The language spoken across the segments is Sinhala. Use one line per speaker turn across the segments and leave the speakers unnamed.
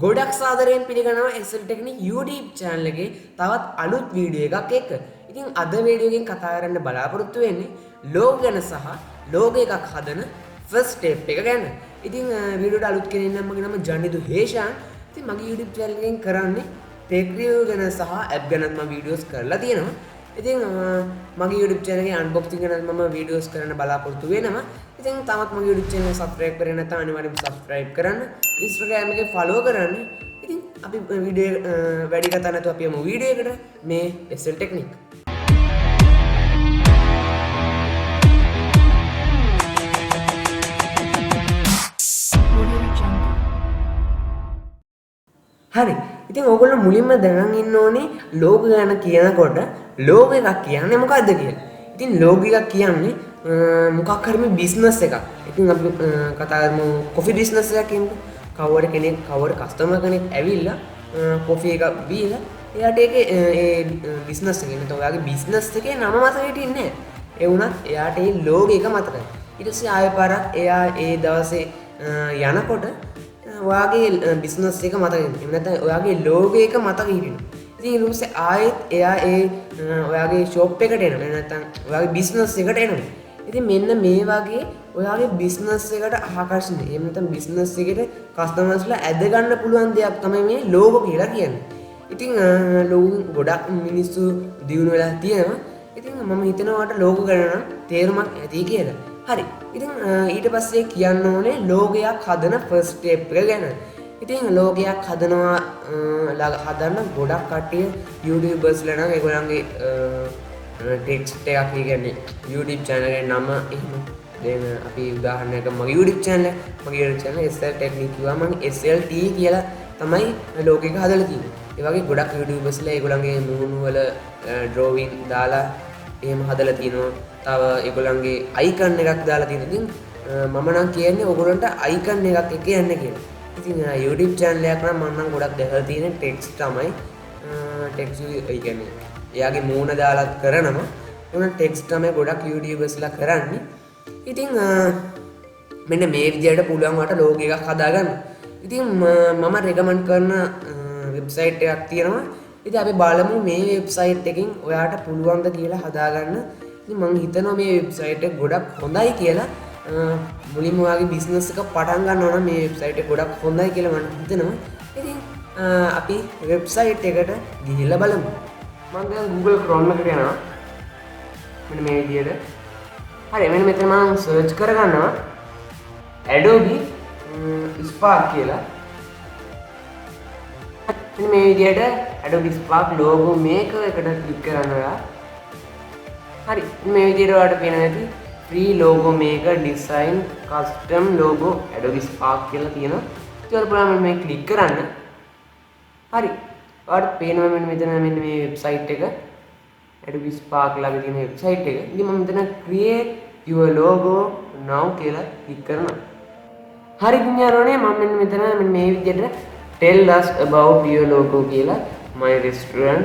ගොඩක් සාදරයෙන් පිළිගන්නවා SL Technik YouTube channel එකේ තවත් අලුත් වීඩියෝ එකක් එක්ක. ඉතින් අද වීඩියෝ එකෙන් කතා කරන්න බලාපොරොත්තු වෙන්නේ ලෝගෝ ගැන සහ ලෝගෝ එකක් හදන first step එක ගැන. ඉතින් වීඩියෝට අලුත් කෙනෙක් නම් මගේ නම ජනිදු හේෂාන්. ඉතින් මගේ YouTube channel එකෙන් කරන්නේ tech review ගැන සහ app ගැනත් මම වීඩියෝස් කරලා තියෙනවා. ඉතින් මගේ YouTube channel එකේ unboxing ගැන මම වීඩියෝස් කරන්න බලාපොරොත්තු වෙනවා. ඉතින් තාමත් මගේ YouTube channel එක subscribe කරේ නැත්නම් අනිවාර්යෙන්ම subscribe කරන්න. Instagram එකේ follow කරන්න. ඉතින් අපි වීඩියෝ වැඩි කතා නැතුව අපි යමු වීඩියෝ එකට. මේ SL Technik. හරි. ඉතින් ඕගොල්ලෝ මුලින්ම දැනන් ඉන්න ඕනේ ලෝගෝ ගැන කියනකොට ලෝගෝ එකක් කියන්නේ මොකක්ද කියලා. ඉතින් ලෝගෝ එකක් කියන්නේ මොකක් හරි මේ බිස්නස් එකක්. ඉතින් අපි කතා කරමු කොෆි බිස්නස් එකක් කියමුකෝ. කවුරු කෙනෙක් කවුරු කස්ටමර් කෙනෙක් ඇවිල්ලා කොෆි එකක් බීලා එයාට ඒකේ ඒ බිස්නස් එකේ නේද ඔයාගේ බිස්නස් එකේ නම මතක හිටින්නේ නැහැ. ඒ වුණත් එයාට ඒ ලෝගෝ එක මතකයි. ඊට පස්සේ ආයෙ පාරක් එයා ඒ දවසේ යනකොට ඔයාගේ බිස්නස් එක මතක හිටිනවා. එහෙම නැත්නම් ඔයාගේ ලෝගෝ එක මතක හිටිනවා. ඉතින් ඊට පස්සේ ආයෙත් එයා ඒ ඔයාගේ ෂොප් එකට එනවා. එහෙම නැත්නම් ඔයාගේ බිස්නස් එකට එනවා. ඉතින් මෙන්න මේ වගේ ඔයාගේ බිස්නස් එකට ආකර්ෂණය. එහෙම නැත්නම් බිස්නස් එකට කස්ටමර්ස්ලා ඇද ගන්න පුළුවන් දෙයක් තමයි මේ ලෝගෝ කියලා කියන්නේ. ඉතින් ලෝගෝ ගොඩක් මිනිස්සු දිනු වෙලා තියෙනවා. ඉතින් මම හිතනවා වට ලෝගෝ ගැන නම් තේරුමක් ඇති කියලා. හරි. ඉතින් ඊට පස්සේ කියන්න ඕනේ ලෝගෝයක් හදන first step එක ගැන. ඉතින් ලෝගෝයක් හදනවා හදන්න ගොඩක් කට්ටිය YouTubers-ලා නම් ඒගොල්ලන්ගේ ටෙක්ස්ට් එකක් කියන්නේ YouTube channel එකේ නම එහෙම දෙන අපි උදාහරණයක් මගේ YouTube channel මගේ YouTube channel SL Technik කිව්වා මම SLT කියලා තමයි ලෝගෝ එක හදලා තියෙන්නේ. ඒ වගේ ගොඩක් YouTubers-ලා ඒගොල්ලන්ගේ මුහුණු වල drawing දාලා එහෙම හදලා තිනවා. තව ඒගොල්ලන්ගේ icon එකක් දාලා තියෙනවා. ඉතින් මම නම් කියන්නේ ඕගොල්ලන්ට icon එකක් එක යන්න කියලා. ඉතින් YouTube channel එකක් නම් මම නම් ගොඩක් දැකලා තියෙන ටෙක්ස්ට් තමයි ටෙක්ස්ට් ඒ කියන්නේ එයාගේ මූණ දාලා කරනවා. උන ටෙක්ස්ට් තමයි ගොඩක් YouTubers-ලා කරන්නේ. ඉතින් මෙන්න මේ විදිහට පුළුවන් වට ලෝගෝ එකක් හදාගන්න. ඉතින් මම රෙකමන්ඩ් කරන වෙබ්සයිට් එකක් තියෙනවා. ඉතින් අපි බලමු මේ වෙබ්සයිට් එකකින් ඔයාට පුළුවන්ද කියලා හදාගන්න. ඉතින් මම හිතනවා මේ වෙබ්සයිට් එක ගොඩක් හොඳයි කියලා. මුලින්ම ඔයාගේ බිස්නස් එක පටන් ගන්නවා නම් මේ වෙබ්සයිට් එක ගොඩක් හොඳයි කියලා මම හිතනවා. ඉතින් අපි වෙබ්සයිට් එකට ගිහිල්ලා බලමු. මම දැන් Google Chrome එකට යනවා. මෙන්න මේ විදිහට. හරි මෙන්න මෙතන මම සර්ච් කරගන්නවා Adobe Spark කියලා. මෙන්න මේ විදිහට Adobe Spark logo maker එකට ක්ලික් කරන්න ඔයා. හරි මේ විදිහට ඔයාලට පේනවා ඇති free logo maker design custom logo Adobe Spark කියලා තියෙනවා. ඒක ඔයාලා මේ ක්ලික් කරන්න. හරි ඔයාලට පේනවා මෙන්න මෙතන මෙන්න මේ වෙබ්සයිට් එක Adobe Spark ලාගේ තියෙන වෙබ්සයිට් එක. ඉතින් මම මෙතන create your logo now කියලා ක්ලික් කරනවා. හරි විඤ්ඤාණෝනේ මම මෙතන මේ විදිහට tell us about your logo කියලා my restaurant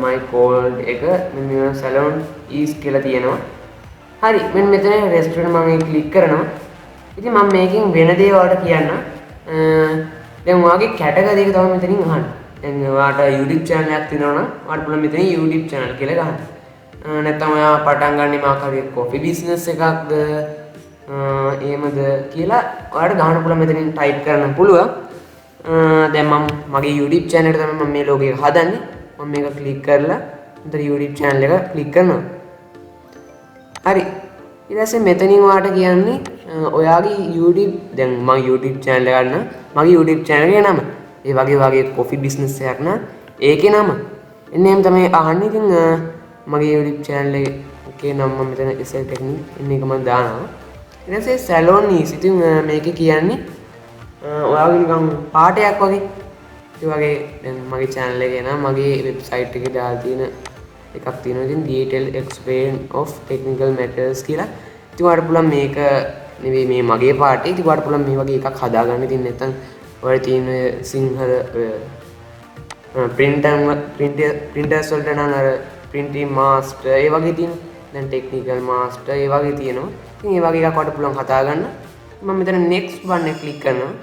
my called එක මෙන්න salon is කියලා තියෙනවා. හරි මෙන්න මෙතන restaurant මම ක්ලික් කරනවා. ඉතින් මම මේකෙන් වෙන දේ වලට කියන්න. දැන් ඔයාගේ කැටගරි එක තමයි මෙතනින් අහන්න. දැන් ඔයාට YouTube channel එකක් තියෙනවා නම් ඔයාට පුළුවන් මෙතනින් YouTube channel කියලා ගහන්න. නැත්නම් ඔයා පටන් ගන්නේ මාක හරි coffee business එකක්ද එහෙමද කියලා ඔයාට ගහන්න පුළුවන් මෙතනින් type කරන්න පුළුවන්. දැන් මම මගේ YouTube channel එකට තමයි මම මේ logo එක හදන්නේ. මම මේක ක්ලික් කරලා මෙතන YouTube channel එක ක්ලික් කරනවා. හරි. ඊට පස්සේ මෙතනින් ඔයාට කියන්නේ ඔයාගේ YouTube දැන් මම YouTube channel එක ගන්න මගේ YouTube channel එකේ නම. ඒ වගේ coffee business එකක් නා ඒකේ නම. එන්නේ එහෙම තමයි අහන්නේ. ඉතින් මගේ YouTube channel එකේ නම මම මෙතන SL Technik එන්නේ එක මම දානවා. ඊට පස්සේ salon is. ඉතින් මේකේ කියන්නේ ඔයාගේ නිකන් පාටයක් වගේ. ඒ වගේ දැන් මගේ channel එකේ නම් මගේ website එකේ දාලා තියෙන එකක් තියෙනවා. ඉතින් detail explain of technical matters කියලා. ඉතින් ඔයාලට පුළුවන් මේක නෙවෙයි මේ මගේ පාටේ. ඉතින් ඔයාලට පුළුවන් මේ වගේ එකක් හදාගන්න. ඉතින් නැත්තම් ඔයාලට තියෙන සිංහල printers වලට නම් අර printing master ඒ වගේ තියෙන. දැන් technical master ඒ වගේ තියෙනවා. ඉතින් ඒ වගේ එකක් ඔයාලට පුළුවන් හදාගන්න. මම මෙතන next button එක ක්ලික් කරනවා.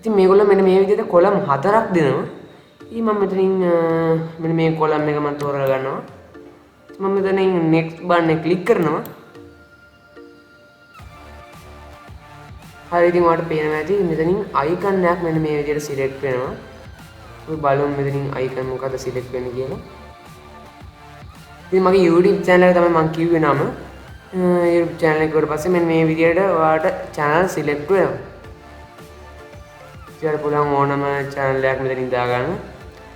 ඉතින් මේගොල්ලෝ මෙන්න මේ විදිහට කොලම් 4ක් දෙනවා. ඉතින් මම මෙතනින් මෙන්න මේ කොලම් එක මම තෝරලා ගන්නවා. මම මෙතනින් next button එක ක්ලික් කරනවා. හරි ඉතින් ඔයාලට පේනවා ඇති මෙතනින් icon එකක් මෙන්න මේ විදිහට select වෙනවා. අපි බලමු මෙතනින් icon මොකද select වෙන්නේ කියලා. ඉතින් මගේ YouTube channel එක තමයි මම කිව්වේ නම. YouTube channel එක වලට පස්සේ මෙන්න මේ විදිහට ඔයාලට channel select වෙනවා. ඉතින් පුළුවන් ඕනම channel එකක් මෙතනින් දාගන්න.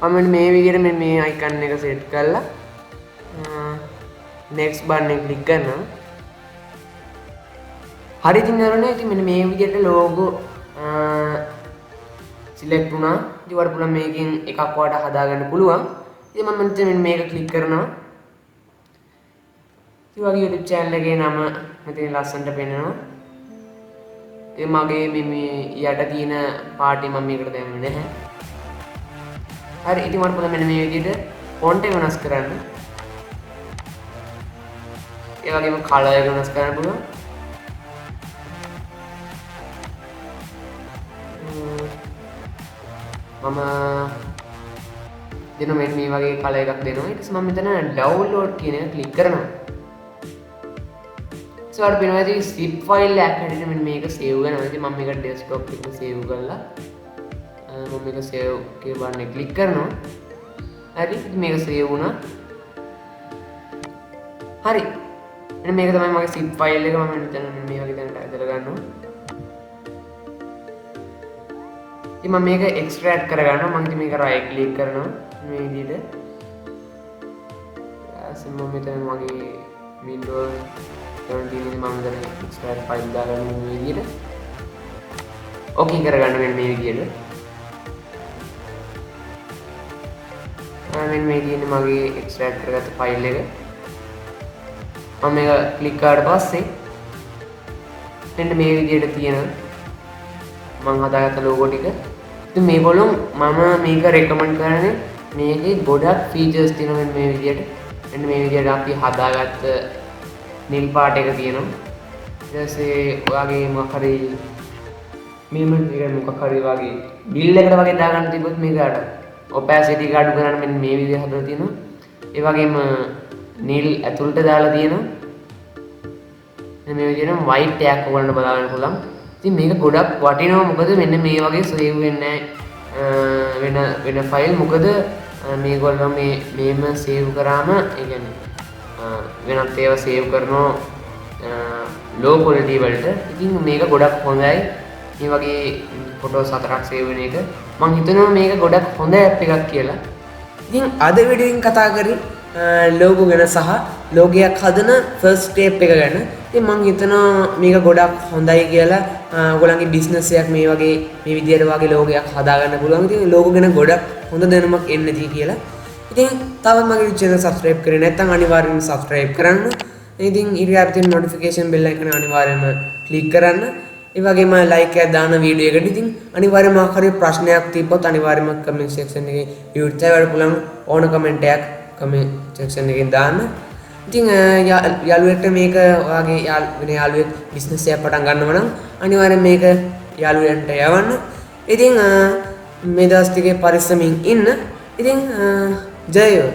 මම මෙන්න මේ විදිහට මේ icon එක set කරලා next button එක click කරනවා. හරි ඉතින් නේද ඉතින් මෙන්න මේ විදිහට logo select වුණා. ඉතින් ඔයාලට පුළුවන් මේකෙන් එකක් ඔයාලට හදාගන්න පුළුවන්. ඉතින් මම මෙන්න මේක click කරනවා. ඉතින් වගේ YouTube channel එකේ නම මෙතන ලස්සනට පෙන්නනවා. ඒ මගේ මේ යට තියෙන පාටි මම මේකට දැම්මේ නැහැ. හරි ඉතින් මට පුළුවන් මෙන්න මේ විදිහට font එක වෙනස් කරන්න. ඒ වගේම color එක වෙනස් කරන්න පුළුවන්. මම දෙන මේ වගේ color එකක් දෙනවා. ඊට පස්සේ මම මෙතන download කියන එක click කරනවා. So අර වෙනවා ඉතින් zip file එකක් හැටියට මෙන්න මේක save කරනවා. ඉතින් මම මේක desktop එකට save කරලා මම මේක save කියන බටන් එක click කරනවා. හරි ඉතින් මේක save වුණා. හරි මෙන්න මේක තමයි මගේ zip file එක. මම මෙතන මේ වගේ දැනට ඇදලා ගන්නවා. ඉතින් මම මේක extract කරගන්නවා. මම ඉතින් මේක right click කරනවා මේ විදිහට. ඊට මම මෙතන මගේ Windows 17 එකේ මම දැන් extract file දාගන්න මේ විදිහට. okay කරගන්න මෙන්න මේ විදිහට. මෙන්න මේ තියෙන්නේ මගේ extract කරගත්ත file එක. මම මේක click කරාට පස්සේ මෙන්න මේ විදිහට තියෙනවා මම හදාගත්ත logo ටික. ඉතින් මේගොල්ලෝ මම මේක recommend කරන්නේ මේකේ ගොඩක් features තියෙනවා මෙන්න මේ විදිහට. මෙන්න මේ විදිහට අපි හදාගත්ත නිල් පාට එක තියෙනවා. ඊට පස්සේ ඔයාගේ මොකක් හරි මෙන්න මොකක් හරි වගේ bill එකට වගේ දාගන්න තිබ්බොත් මේකට opacity එක අඩු කරන්න මෙන්න මේ විදිහට හදලා තියෙනවා. ඒ වගේම නිල් ඇතුළට දාලා තියෙනවා. මේ විදිහට white එකක් ඔයගොල්ලන්ට බලාගන්න පුළුවන්. ඉතින් මේක ගොඩක් වටිනවා මොකද මෙන්න මේ වගේ save වෙන්නේ වෙන ෆයිල් මොකද මේගොල්ලෝ මේම save කරාම ඒ කියන්නේ වෙනත් ඒවා save කරනවා low quality වලට. ඉතින් මේක ගොඩක් හොඳයි. මේ වගේ photos 4ක් save වෙන එක මම හිතනවා මේක ගොඩක් හොඳ app එකක් කියලා. ඉතින් අද වීඩියෝ එකෙන් කතා කරේ logo ගැන සහ logo එකක් හදන first step එක ගැන. ඉතින් මම හිතනවා මේක ගොඩක් හොඳයි කියලා. ඔයගොල්ලන්ගේ business එකක් මේ වගේ මේ විදියට වගේ logo එකක් හදාගන්න පුළුවන්. ඉතින් logo ගැන ගොඩක් හොඳ දැනුමක් එන්න ඇති කියලා. ඉතින් තවත් මගේ channel subscribe කරේ නැත්නම් අනිවාර්යෙන්ම subscribe කරන්න. ඉතින් ඊට පස්සේ notification bell icon අනිවාර්යෙන්ම click කරන්න. ඒ වගේම like එකක් දාන වීඩියෝ එකට ඉතින් අනිවාර්යෙන්ම ආකාරයේ ප්‍රශ්නයක් තිබ්බොත් අනිවාර්යෙන්ම comment section එකේ YouTube channel පුළුවන් ඕන comment එකක් comment section එකෙන් දාන්න. ඉතින් යාළුවෙක්ට මේක ඔයාගේ වෙන යාළුවෙක් business එකක් පටන් ගන්නව නම් අනිවාර්යෙන් මේක යාළුවන්ට යවන්න. ඉතින් මේ දවස් ටිකේ පරිස්සමින් ඉන්න. ඉතින් ජය වේවා.